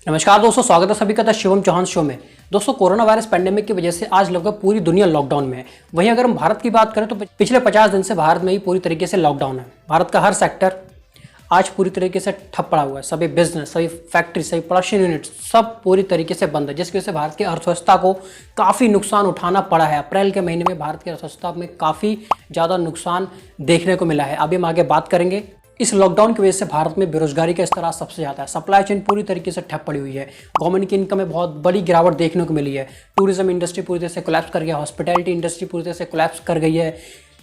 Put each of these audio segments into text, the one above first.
नमस्कार दोस्तों, स्वागत है सभी का द शिवम चौहान शो में। दोस्तों, कोरोना वायरस पेंडेमिक की वजह से आज लगभग पूरी दुनिया लॉकडाउन में है। वहीं अगर हम भारत की बात करें तो पिछले 50 दिन से भारत में ही पूरी तरीके से लॉकडाउन है। भारत का हर सेक्टर आज पूरी तरीके से ठप पड़ा हुआ है। सभी बिजनेस, सभी फैक्ट्री, सभी प्रोडक्शन यूनिट सब पूरी तरीके से बंद है, जिसकी वजह से भारत की अर्थव्यवस्था को काफ़ी नुकसान उठाना पड़ा है। अप्रैल के महीने में भारत की अर्थव्यवस्था में काफ़ी ज़्यादा नुकसान देखने को मिला है। अभी हम आगे बात करेंगे। इस लॉकडाउन की वजह से भारत में बेरोजगारी का स्तर आज सबसे ज़्यादा है। सप्लाई चेन पूरी तरीके से ठप पड़ी हुई है। गवर्नमेंट की इनकम में बहुत बड़ी गिरावट देखने को मिली है। टूरिज्म इंडस्ट्री पूरी तरह से कोलैप्स कर गया। हॉस्पिटैलिटी इंडस्ट्री पूरी तरह से कोलैप्स कर गई है।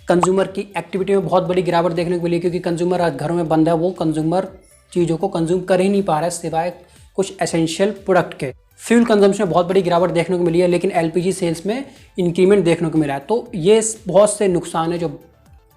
कंज्यूमर की एक्टिविटी में बहुत बड़ी गिरावट देखने को मिली है, क्योंकि कंज्यूमर आज घरों में बंद है। वो कंज्यूमर चीज़ों को कंज्यूम कर ही नहीं पा रहा है सिवाय कुछ एसेंशियल प्रोडक्ट के। फ्यूल कंजम्पशन में बहुत बड़ी गिरावट देखने को मिली है, लेकिन एलपीजी सेल्स में इंक्रीमेंट देखने को मिला है। तो ये बहुत से नुकसान है जो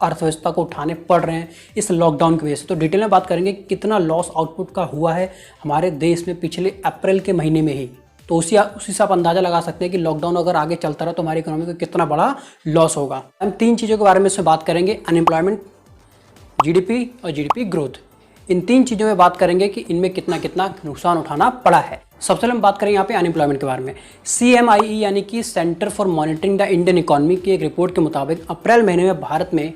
अर्थव्यवस्था को उठाने पड़ रहे हैं इस लॉकडाउन की वजह से। तो डिटेल में बात करेंगे कितना लॉस आउटपुट का हुआ है हमारे देश में पिछले अप्रैल के महीने में ही। तो उसी से आप अंदाज़ा लगा सकते हैं कि लॉकडाउन अगर आगे चलता रहा तो हमारी इकोनॉमी को कितना बड़ा लॉस होगा। हम तीन चीज़ों के बारे में इसमें बात करेंगे: अनएम्प्लॉयमेंट, जीडीपी और जीडीपी ग्रोथ। इन तीन चीज़ों में बात करेंगे कि इनमें कितना कितना नुकसान उठाना पड़ा है। सबसे पहले हम बात करें यहाँ पे अनएम्प्लॉयमेंट के बारे में। CMIE यानी कि centre for monitoring the Indian economy की एक रिपोर्ट के मुताबिक अप्रैल महीने में भारत में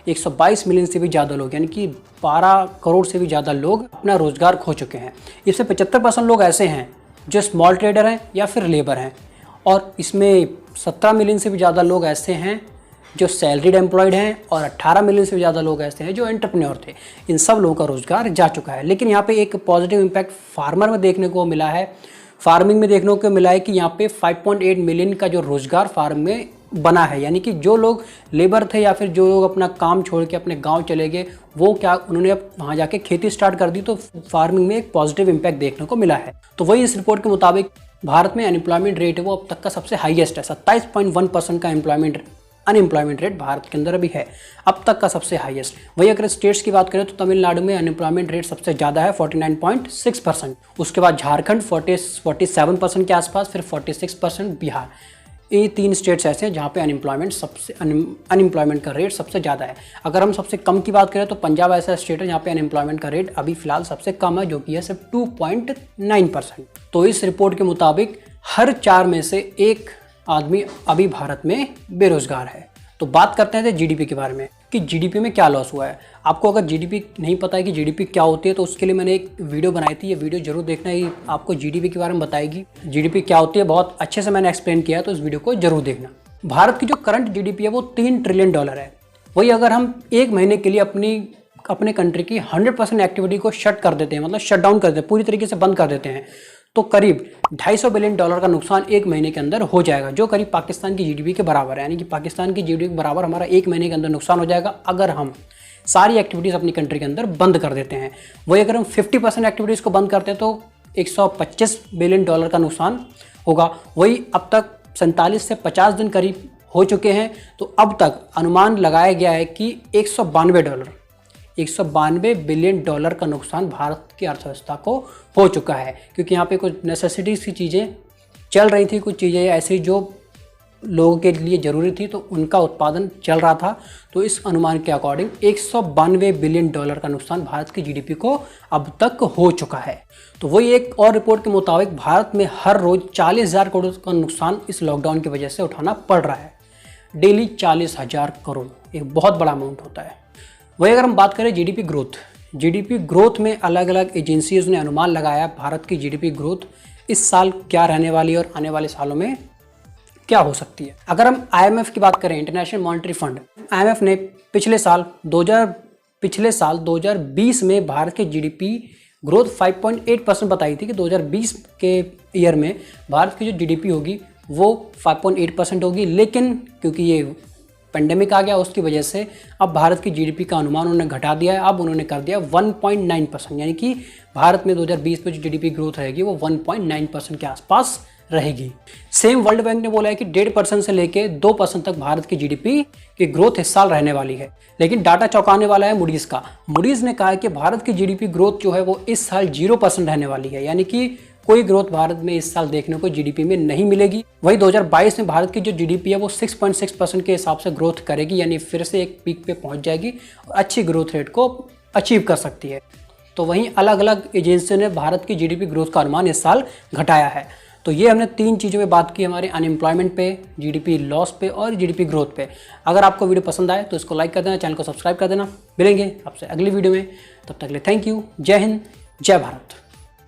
122 मिलियन से भी ज़्यादा लोग, यानी कि 12 करोड़ से भी ज़्यादा लोग अपना रोज़गार खो चुके हैं। इससे 75% लोग ऐसे हैं जो स्मॉल ट्रेडर हैं या फिर लेबर हैं, और इसमें 17 मिलियन से भी ज़्यादा लोग ऐसे हैं जो सैलरीड एम्प्लॉयड हैं, और 18 मिलियन से भी ज़्यादा लोग ऐसे हैं जो एंटरप्रेन्योर थे। इन सब लोगों का रोज़गार जा चुका है। लेकिन यहाँ पे एक पॉजिटिव इम्पैक्ट फार्मर में देखने को मिला है। फार्मिंग में देखने को मिला है कि यहाँ पे 5.8 मिलियन का जो रोज़गार फार्म में बना है, यानी कि जो लोग लेबर थे या फिर जो लोग अपना काम छोड़ के अपने गांव चले गए, वो क्या उन्होंने अब वहाँ जाके खेती स्टार्ट कर दी। तो फार्मिंग में एक पॉजिटिव इम्पैक्ट देखने को मिला है। तो वही इस रिपोर्ट के मुताबिक भारत में अनएम्प्लॉयमेंट रेट है वो अब तक का सबसे हाईएस्ट है। 27.1% का अनएम्प्लॉयमेंट रेट भारत के अंदर अभी है, अब तक का सबसे हाईएस्ट। वही अगर स्टेट्स की बात करें तो तमिलनाडु में अनएम्प्लॉयमेंट रेट सबसे ज़्यादा है, 49.6%। उसके बाद झारखंड 47% के आसपास, फिर 46% बिहार। ये तीन स्टेट्स ऐसे हैं जहाँ पे अनएम्प्लॉयमेंट का रेट सबसे ज़्यादा है। अगर हम सबसे कम की बात करें तो पंजाब ऐसा स्टेट है जहाँ पे अनएम्प्लॉयमेंट का रेट अभी फिलहाल सबसे कम है, जो कि है सिर्फ 2.9%। तो इस रिपोर्ट के मुताबिक हर 4 में से एक आदमी अभी भारत में बेरोजगार है। तो बात करते हैं जीडीपी के बारे में कि जीडीपी में क्या लॉस हुआ है। आपको अगर जीडीपी नहीं पता है कि जीडीपी क्या होती है तो उसके लिए मैंने एक वीडियो बनाई थी। ये वीडियो जरूर देखना, ही आपको जीडीपी के बारे में बताएगी। जीडीपी क्या होती है बहुत अच्छे से मैंने एक्सप्लेन किया है, तो इस वीडियो को जरूर देखना। भारत की जो करंट जीडीपी है वो $3 ट्रिलियन है। वही अगर हम एक महीने के लिए अपने कंट्री की 100% एक्टिविटी को शट कर देते हैं, मतलब शट डाउन कर देते हैं, पूरी तरीके से बंद कर देते हैं, तो करीब $250 बिलियन का नुकसान एक महीने के अंदर हो जाएगा, जो करीब पाकिस्तान की जीडीपी के बराबर है। यानी कि पाकिस्तान की जीडीपी के बराबर हमारा एक महीने के अंदर नुकसान हो जाएगा अगर हम सारी एक्टिविटीज़ अपनी कंट्री के अंदर बंद कर देते हैं। वही अगर हम 50% एक्टिविटीज़ को बंद करते हैं तो $125 बिलियन का नुकसान होगा। वही अब तक 47 से 50 दिन करीब हो चुके हैं, तो अब तक अनुमान लगाया गया है कि $192 बिलियन का नुकसान भारत की अर्थव्यवस्था को हो चुका है। क्योंकि यहाँ पे कुछ नेसेसिटीज़ की चीज़ें चल रही थी, कुछ चीज़ें ऐसी जो लोगों के लिए ज़रूरी थी, तो उनका उत्पादन चल रहा था। तो इस अनुमान के अकॉर्डिंग $192 बिलियन का नुकसान भारत की जीडीपी को अब तक हो चुका है। तो वही एक और रिपोर्ट के मुताबिक भारत में हर रोज़ 40,000 करोड़ का नुकसान इस लॉकडाउन की वजह से उठाना पड़ रहा है। डेली 40,000 करोड़ एक बहुत बड़ा अमाउंट होता है। वही अगर हम बात करें जीडीपी ग्रोथ में अलग अलग एजेंसीज ने अनुमान लगाया भारत की जीडीपी ग्रोथ इस साल क्या रहने वाली है और आने वाले सालों में क्या हो सकती है। अगर हम IMF की बात करें, इंटरनेशनल मॉनेटरी फंड, IMF ने पिछले साल 2020 में भारत के जीडीपी ग्रोथ 5.8% बताई थी कि 2020 के ईयर में भारत की जो जीडीपी होगी वो 5.8% होगी। लेकिन क्योंकि ये पेंडेमिक आ गया, उसकी वजह से अब भारत की जीडीपी का अनुमान उन्होंने घटा दिया है। अब उन्होंने कर दिया 1.9%, यानी कि भारत में 2020 में जो जीडीपी ग्रोथ रहेगी वो 1.9% के आसपास रहेगी। सेम वर्ल्ड बैंक ने बोला है कि 1.5% से लेके 2% तक भारत की जीडीपी की ग्रोथ इस साल रहने वाली है। लेकिन डाटा चौंकाने वाला है मूडीज़ का। मूडीज़ ने कहा है कि भारत की जीडीपी ग्रोथ जो है वो इस साल 0% रहने वाली है, यानी कि कोई ग्रोथ भारत में इस साल देखने को जीडीपी में नहीं मिलेगी। वही 2022 में भारत की जो जीडीपी है वो 6.6% के हिसाब से ग्रोथ करेगी, यानी फिर से एक पीक पे पहुंच जाएगी और अच्छी ग्रोथ रेट को अचीव कर सकती है। तो वहीं अलग अलग एजेंसियों ने भारत की जीडीपी ग्रोथ का अनुमान इस साल घटाया है। तो ये हमने 3 चीज़ों पे बात की, हमारे अनएम्प्लॉयमेंट पे, जीडीपी लॉस पे और जीडीपी ग्रोथ पे। अगर आपको वीडियो पसंद आए तो इसको लाइक कर देना, चैनल को सब्सक्राइब कर देना। मिलेंगे आपसे अगली वीडियो में, तब तक के लिए थैंक यू। जय हिंद, जय भारत।